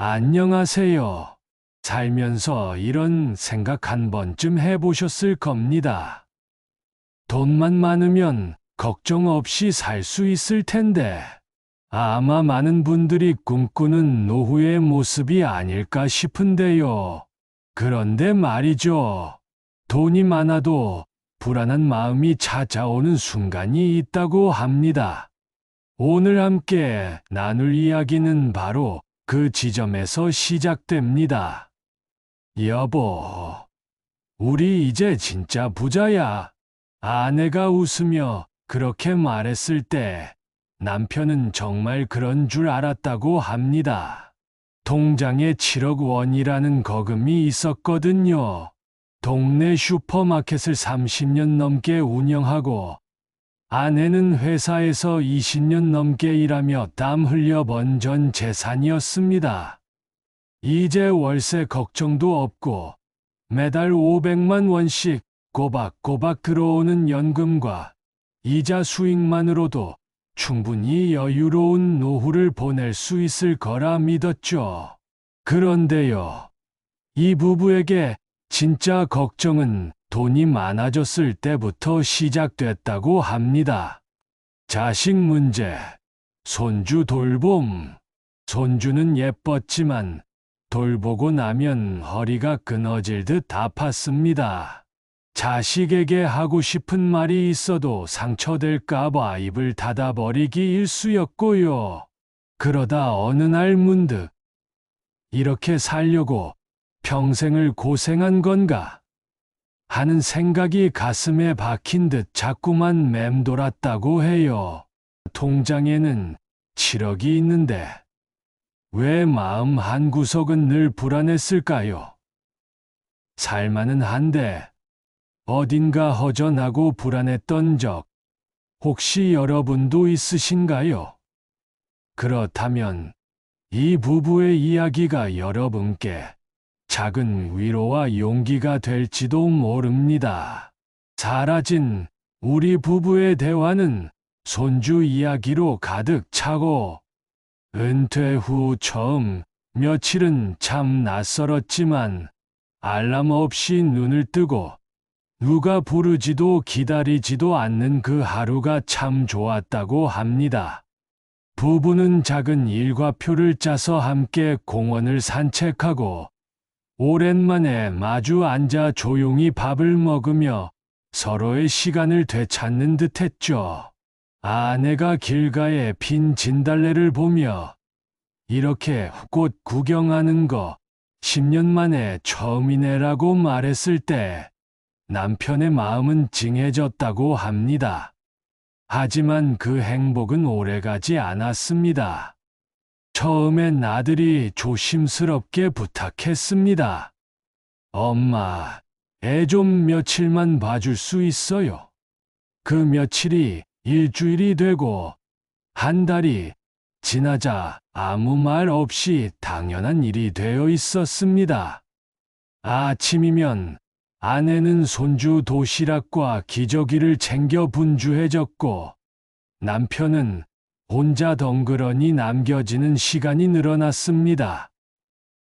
안녕하세요. 살면서 이런 생각 한 번쯤 해보셨을 겁니다. 돈만 많으면 걱정 없이 살 수 있을 텐데, 아마 많은 분들이 꿈꾸는 노후의 모습이 아닐까 싶은데요. 그런데 말이죠. 돈이 많아도 불안한 마음이 찾아오는 순간이 있다고 합니다. 오늘 함께 나눌 이야기는 바로 그 지점에서 시작됩니다. 여보, 우리 이제 진짜 부자야. 아내가 웃으며 그렇게 말했을 때 남편은 정말 그런 줄 알았다고 합니다. 통장에 7억 원이라는 거금이 있었거든요. 동네 슈퍼마켓을 30년 넘게 운영하고 아내는 회사에서 20년 넘게 일하며 땀 흘려 번 전 재산이었습니다. 이제 월세 걱정도 없고 매달 500만 원씩 꼬박꼬박 들어오는 연금과 이자 수익만으로도 충분히 여유로운 노후를 보낼 수 있을 거라 믿었죠. 그런데요, 이 부부에게 진짜 걱정은 돈이 많아졌을 때부터 시작됐다고 합니다. 자식 문제, 손주 돌봄. 손주는 예뻤지만 돌보고 나면 허리가 끊어질 듯 아팠습니다. 자식에게 하고 싶은 말이 있어도 상처될까봐 입을 닫아버리기 일쑤였고요. 그러다 어느 날 문득 이렇게 살려고 평생을 고생한 건가 하는 생각이 가슴에 박힌 듯 자꾸만 맴돌았다고 해요. 통장에는 7억이 있는데 왜 마음 한구석은 늘 불안했을까요? 살만은 한데 어딘가 허전하고 불안했던 적 혹시 여러분도 있으신가요? 그렇다면 이 부부의 이야기가 여러분께 작은 위로와 용기가 될지도 모릅니다. 사라진 우리 부부의 대화는 손주 이야기로 가득 차고 은퇴 후 처음 며칠은 참 낯설었지만 알람 없이 눈을 뜨고 누가 부르지도 기다리지도 않는 그 하루가 참 좋았다고 합니다. 부부는 작은 일과표를 짜서 함께 공원을 산책하고 오랜만에 마주 앉아 조용히 밥을 먹으며 서로의 시간을 되찾는 듯했죠. 아내가 길가에 핀 진달래를 보며 이렇게 꽃 구경하는 거 10년 만에 처음이네라고 말했을 때 남편의 마음은 찡해졌다고 합니다. 하지만 그 행복은 오래가지 않았습니다. 처음엔 아들이 조심스럽게 부탁했습니다. 엄마, 애 좀 며칠만 봐줄 수 있어요? 그 며칠이 일주일이 되고 한 달이 지나자 아무 말 없이 당연한 일이 되어 있었습니다. 아침이면 아내는 손주 도시락과 기저귀를 챙겨 분주해졌고 남편은 혼자 덩그러니 남겨지는 시간이 늘어났습니다.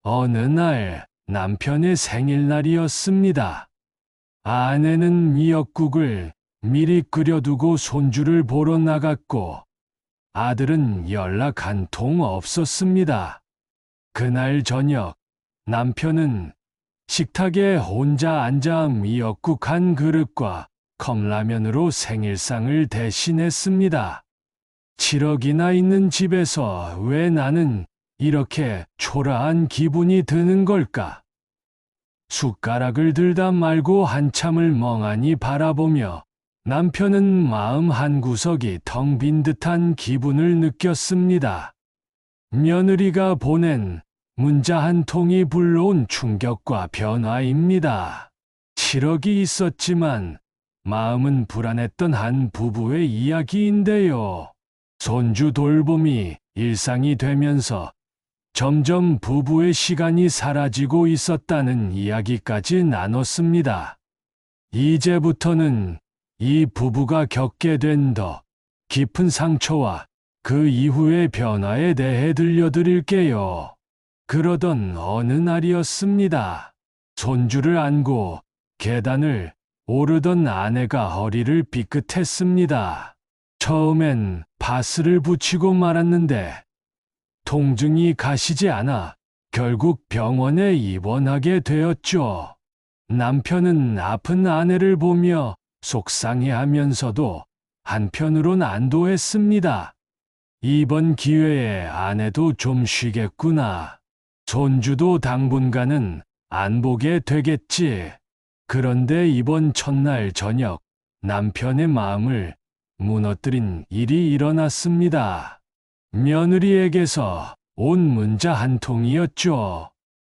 어느 날 남편의 생일날이었습니다. 아내는 미역국을 미리 끓여두고 손주를 보러 나갔고 아들은 연락 한 통 없었습니다. 그날 저녁 남편은 식탁에 혼자 앉아 미역국 한 그릇과 컵라면으로 생일상을 대신했습니다. 7억이나 있는 집에서 왜 나는 이렇게 초라한 기분이 드는 걸까? 숟가락을 들다 말고 한참을 멍하니 바라보며 남편은 마음 한구석이 텅 빈 듯한 기분을 느꼈습니다. 며느리가 보낸 문자 한 통이 불러온 충격과 변화입니다. 7억이 있었지만 마음은 불안했던 한 부부의 이야기인데요. 손주 돌봄이 일상이 되면서 점점 부부의 시간이 사라지고 있었다는 이야기까지 나눴습니다. 이제부터는 이 부부가 겪게 된 더 깊은 상처와 그 이후의 변화에 대해 들려드릴게요. 그러던 어느 날이었습니다. 손주를 안고 계단을 오르던 아내가 허리를 삐끗했습니다. 처음엔 파스를 붙이고 말았는데 통증이 가시지 않아 결국 병원에 입원하게 되었죠. 남편은 아픈 아내를 보며 속상해하면서도 한편으론 안도했습니다. 이번 기회에 아내도 좀 쉬겠구나. 손주도 당분간은 안 보게 되겠지. 그런데 이번 첫날 저녁 남편의 마음을 무너뜨린 일이 일어났습니다. 며느리에게서 온 문자 한 통이었죠.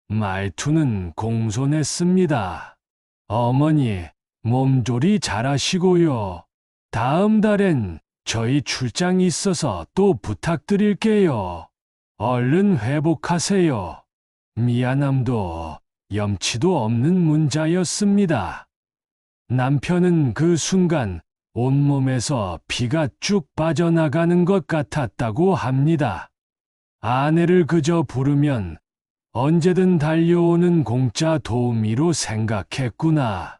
말투는 공손했습니다. 어머니, 몸조리 잘하시고요. 다음 달엔 저희 출장 있어서 또 부탁드릴게요. 얼른 회복하세요. 미안함도 염치도 없는 문자였습니다. 남편은 그 순간 온몸에서 피가 쭉 빠져나가는 것 같았다고 합니다. 아내를 그저 부르면 언제든 달려오는 공짜 도우미로 생각했구나.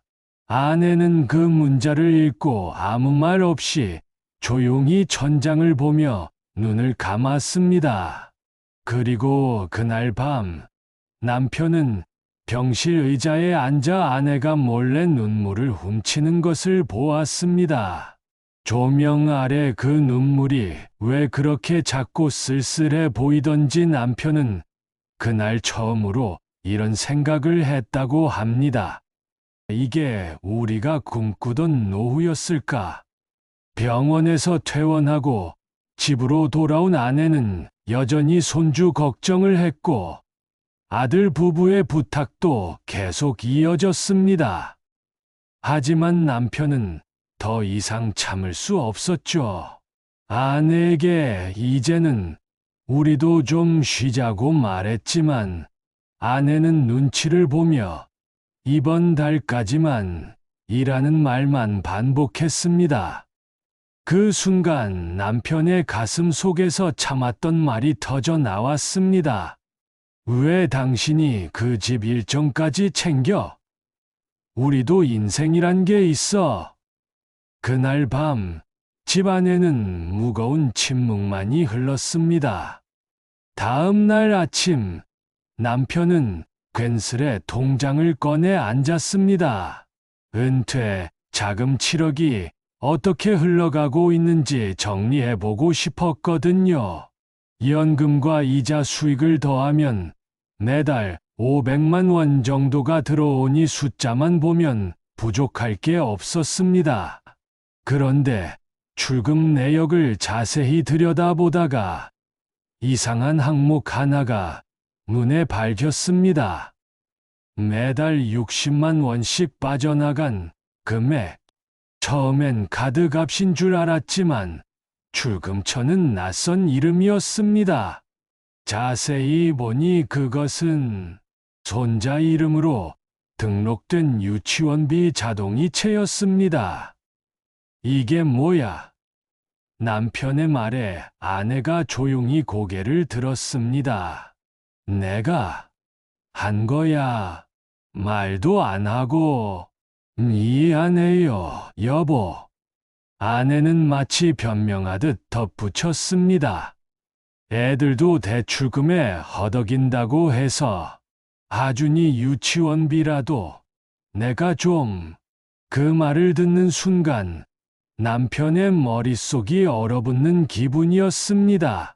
아내는 그 문자를 읽고 아무 말 없이 조용히 천장을 보며 눈을 감았습니다. 그리고 그날 밤 남편은 병실 의자에 앉아 아내가 몰래 눈물을 훔치는 것을 보았습니다. 조명 아래 그 눈물이 왜 그렇게 작고 쓸쓸해 보이던지 남편은 그날 처음으로 이런 생각을 했다고 합니다. 이게 우리가 꿈꾸던 노후였을까? 병원에서 퇴원하고 집으로 돌아온 아내는 여전히 손주 걱정을 했고 아들 부부의 부탁도 계속 이어졌습니다. 하지만 남편은 더 이상 참을 수 없었죠. 아내에게 이제는 우리도 좀 쉬자고 말했지만 아내는 눈치를 보며 이번 달까지만 이라는 말만 반복했습니다. 그 순간 남편의 가슴 속에서 참았던 말이 터져 나왔습니다. 왜 당신이 그 집 일정까지 챙겨? 우리도 인생이란 게 있어. 그날 밤 집안에는 무거운 침묵만이 흘렀습니다. 다음 날 아침 남편은 괜스레 통장을 꺼내 앉았습니다. 은퇴 자금 7억이 어떻게 흘러가고 있는지 정리해보고 싶었거든요. 연금과 이자 수익을 더하면 매달 500만 원 정도가 들어오니 숫자만 보면 부족할 게 없었습니다. 그런데 출금 내역을 자세히 들여다보다가 이상한 항목 하나가 눈에 밝혔습니다. 매달 60만 원씩 빠져나간 금액. 처음엔 카드값인 줄 알았지만 출금처는 낯선 이름이었습니다. 자세히 보니 그것은 손자 이름으로 등록된 유치원비 자동이체였습니다. 이게 뭐야? 남편의 말에 아내가 조용히 고개를 들었습니다. 내가 한 거야. 말도 안 하고. 미안해요, 여보. 아내는 마치 변명하듯 덧붙였습니다. 애들도 대출금에 허덕인다고 해서 하준이 유치원비라도 내가 좀. 그 말을 듣는 순간 남편의 머릿속이 얼어붙는 기분이었습니다.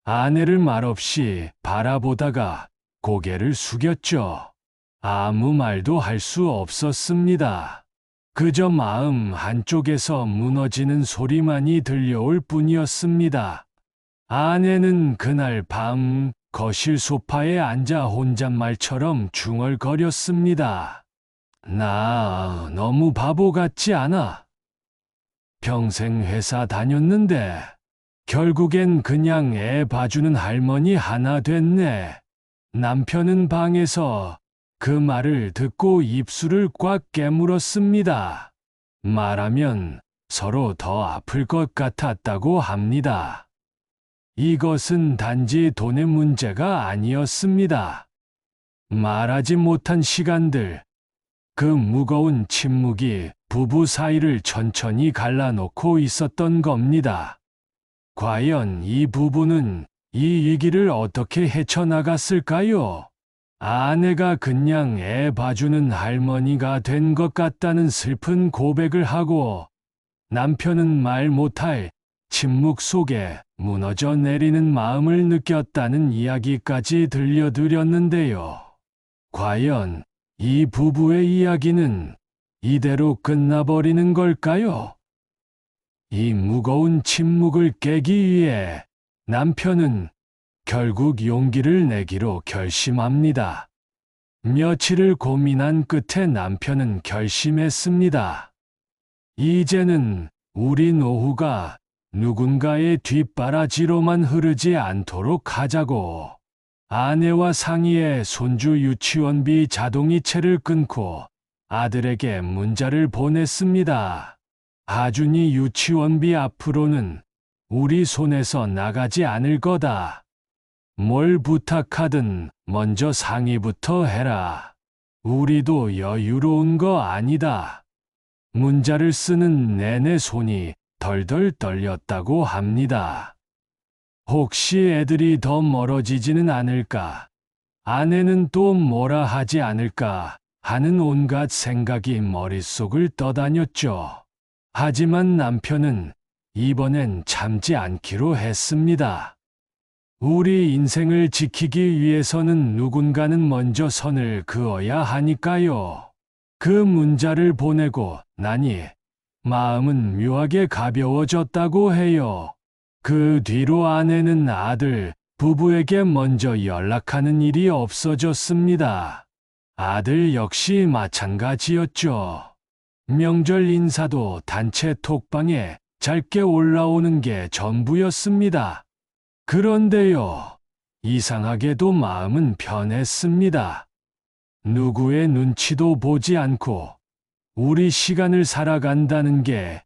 아내를 말없이 바라보다가 고개를 숙였죠. 아무 말도 할 수 없었습니다. 그저 마음 한쪽에서 무너지는 소리만이 들려올 뿐이었습니다. 아내는 그날 밤 거실 소파에 앉아 혼잣말처럼 중얼거렸습니다. 나 너무 바보 같지 않아? 평생 회사 다녔는데 결국엔 그냥 애 봐주는 할머니 하나 됐네. 남편은 방에서 그 말을 듣고 입술을 꽉 깨물었습니다. 말하면 서로 더 아플 것 같았다고 합니다. 이것은 단지 돈의 문제가 아니었습니다. 말하지 못한 시간들, 그 무거운 침묵이 부부 사이를 천천히 갈라놓고 있었던 겁니다. 과연 이 부부는 이 위기를 어떻게 헤쳐나갔을까요? 아내가 그냥 애 봐주는 할머니가 된 것 같다는 슬픈 고백을 하고, 남편은 말 못할 침묵 속에 무너져 내리는 마음을 느꼈다는 이야기까지 들려드렸는데요. 과연 이 부부의 이야기는 이대로 끝나버리는 걸까요? 이 무거운 침묵을 깨기 위해 남편은 결국 용기를 내기로 결심합니다. 며칠을 고민한 끝에 남편은 결심했습니다. 이제는 우리 노후가 누군가의 뒷바라지로만 흐르지 않도록 하자고. 아내와 상의해 손주 유치원비 자동이체를 끊고 아들에게 문자를 보냈습니다. 하준이 유치원비 앞으로는 우리 손에서 나가지 않을 거다. 뭘 부탁하든 먼저 상의부터 해라. 우리도 여유로운 거 아니다. 문자를 쓰는 내내 손이 덜덜 떨렸다고 합니다. 혹시 애들이 더 멀어지지는 않을까? 아내는 또 뭐라 하지 않을까? 하는 온갖 생각이 머릿속을 떠다녔죠. 하지만 남편은 이번엔 참지 않기로 했습니다. 우리 인생을 지키기 위해서는 누군가는 먼저 선을 그어야 하니까요. 그 문자를 보내고 나니 마음은 묘하게 가벼워졌다고 해요. 그 뒤로 아내는 아들, 부부에게 먼저 연락하는 일이 없어졌습니다. 아들 역시 마찬가지였죠. 명절 인사도 단체 톡방에 짧게 올라오는 게 전부였습니다. 그런데요, 이상하게도 마음은 편했습니다. 누구의 눈치도 보지 않고 우리 시간을 살아간다는 게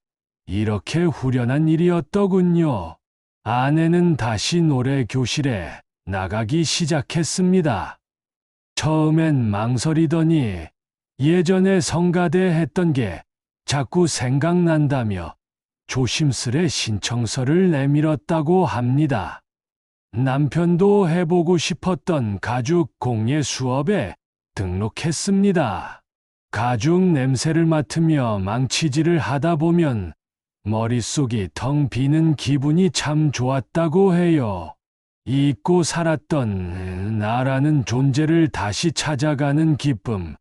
이렇게 후련한 일이었더군요. 아내는 다시 노래 교실에 나가기 시작했습니다. 처음엔 망설이더니 예전에 성가대 했던 게 자꾸 생각난다며 조심스레 신청서를 내밀었다고 합니다. 남편도 해보고 싶었던 가죽 공예 수업에 등록했습니다. 가죽 냄새를 맡으며 망치질을 하다 보면 머릿속이 텅 비는 기분이 참 좋았다고 해요. 잊고 살았던 나라는 존재를 다시 찾아가는 기쁨.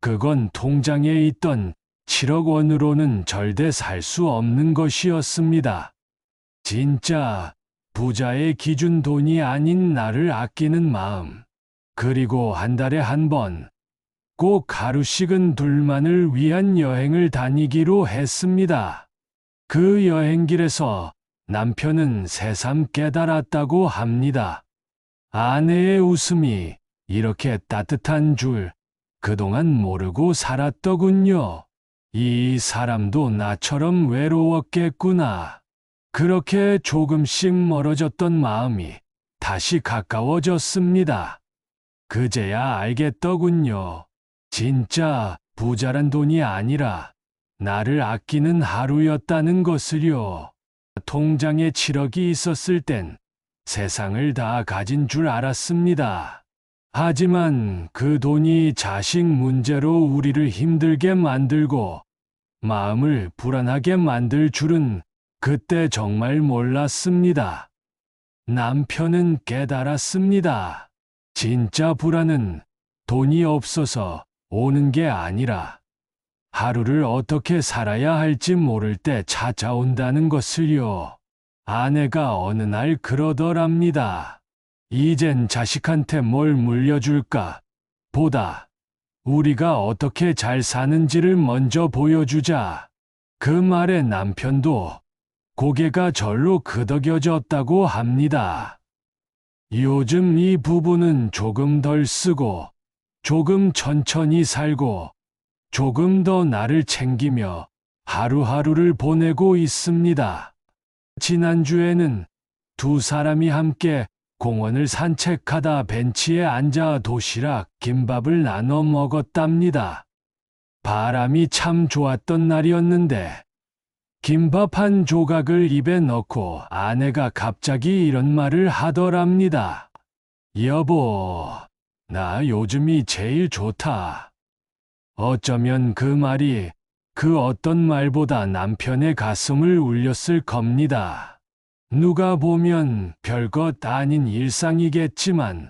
그건 통장에 있던 7억 원으로는 절대 살 수 없는 것이었습니다. 진짜 부자의 기준 돈이 아닌 나를 아끼는 마음. 그리고 한 달에 한 번, 꼭 하루씩은 둘만을 위한 여행을 다니기로 했습니다. 그 여행길에서 남편은 새삼 깨달았다고 합니다. 아내의 웃음이 이렇게 따뜻한 줄 그동안 모르고 살았더군요. 이 사람도 나처럼 외로웠겠구나. 그렇게 조금씩 멀어졌던 마음이 다시 가까워졌습니다. 그제야 알겠더군요. 진짜 부자란 돈이 아니라 나를 아끼는 하루였다는 것을요. 통장에 7억이 있었을 땐 세상을 다 가진 줄 알았습니다. 하지만 그 돈이 자식 문제로 우리를 힘들게 만들고 마음을 불안하게 만들 줄은 그때 정말 몰랐습니다. 남편은 깨달았습니다. 진짜 불안은 돈이 없어서 오는 게 아니라 하루를 어떻게 살아야 할지 모를 때 찾아온다는 것을요. 아내가 어느 날 그러더랍니다. 이젠 자식한테 뭘 물려줄까 보다 우리가 어떻게 잘 사는지를 먼저 보여주자. 그 말에 남편도 고개가 절로 끄덕여졌다고 합니다. 요즘 이 부부는 조금 덜 쓰고 조금 천천히 살고 조금 더 나를 챙기며 하루하루를 보내고 있습니다. 지난주에는 두 사람이 함께 공원을 산책하다 벤치에 앉아 도시락, 김밥을 나눠 먹었답니다. 바람이 참 좋았던 날이었는데 김밥 한 조각을 입에 넣고 아내가 갑자기 이런 말을 하더랍니다. 여보, 나 요즘이 제일 좋다. 어쩌면 그 말이 그 어떤 말보다 남편의 가슴을 울렸을 겁니다. 누가 보면 별것 아닌 일상이겠지만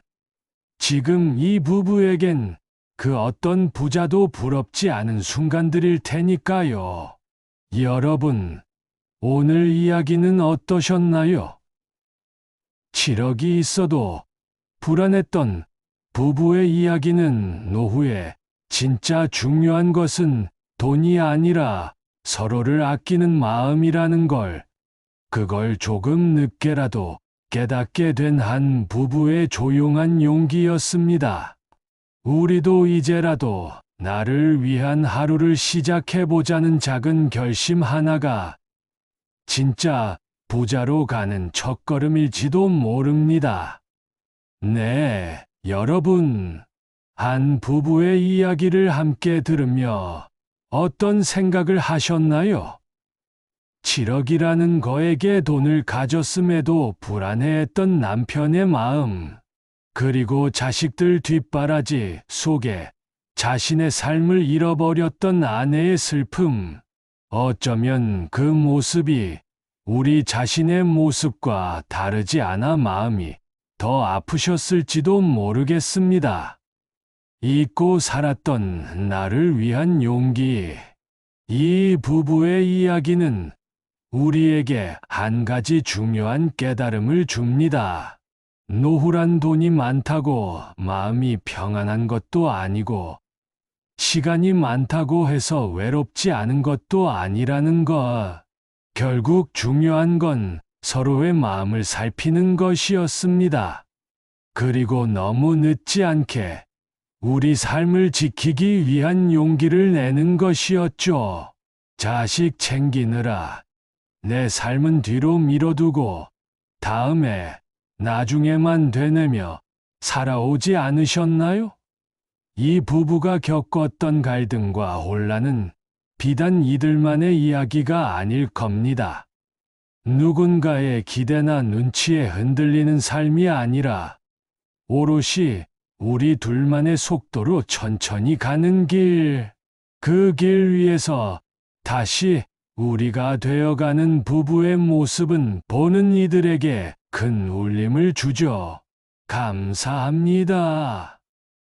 지금 이 부부에겐 그 어떤 부자도 부럽지 않은 순간들일 테니까요. 여러분, 오늘 이야기는 어떠셨나요? 7억이 있어도 불안했던 부부의 이야기는 노후에 진짜 중요한 것은 돈이 아니라 서로를 아끼는 마음이라는 걸, 그걸 조금 늦게라도 깨닫게 된 한 부부의 조용한 용기였습니다. 우리도 이제라도 나를 위한 하루를 시작해보자는 작은 결심 하나가 진짜 부자로 가는 첫걸음일지도 모릅니다. 네, 여러분. 한 부부의 이야기를 함께 들으며 어떤 생각을 하셨나요? 7억이라는 거액의 돈을 가졌음에도 불안해했던 남편의 마음, 그리고 자식들 뒷바라지 속에 자신의 삶을 잃어버렸던 아내의 슬픔, 어쩌면 그 모습이 우리 자신의 모습과 다르지 않아 마음이 더 아프셨을지도 모르겠습니다. 잊고 살았던 나를 위한 용기. 이 부부의 이야기는 우리에게 한 가지 중요한 깨달음을 줍니다. 노후란 돈이 많다고 마음이 평안한 것도 아니고, 시간이 많다고 해서 외롭지 않은 것도 아니라는 것. 결국 중요한 건 서로의 마음을 살피는 것이었습니다. 그리고 너무 늦지 않게 우리 삶을 지키기 위한 용기를 내는 것이었죠. 자식 챙기느라 내 삶은 뒤로 미뤄두고 다음에 나중에만 되뇌며 살아오지 않으셨나요? 이 부부가 겪었던 갈등과 혼란은 비단 이들만의 이야기가 아닐 겁니다. 누군가의 기대나 눈치에 흔들리는 삶이 아니라 오롯이 우리 둘만의 속도로 천천히 가는 길, 그 길 위에서 다시 우리가 되어가는 부부의 모습은 보는 이들에게 큰 울림을 주죠. 감사합니다.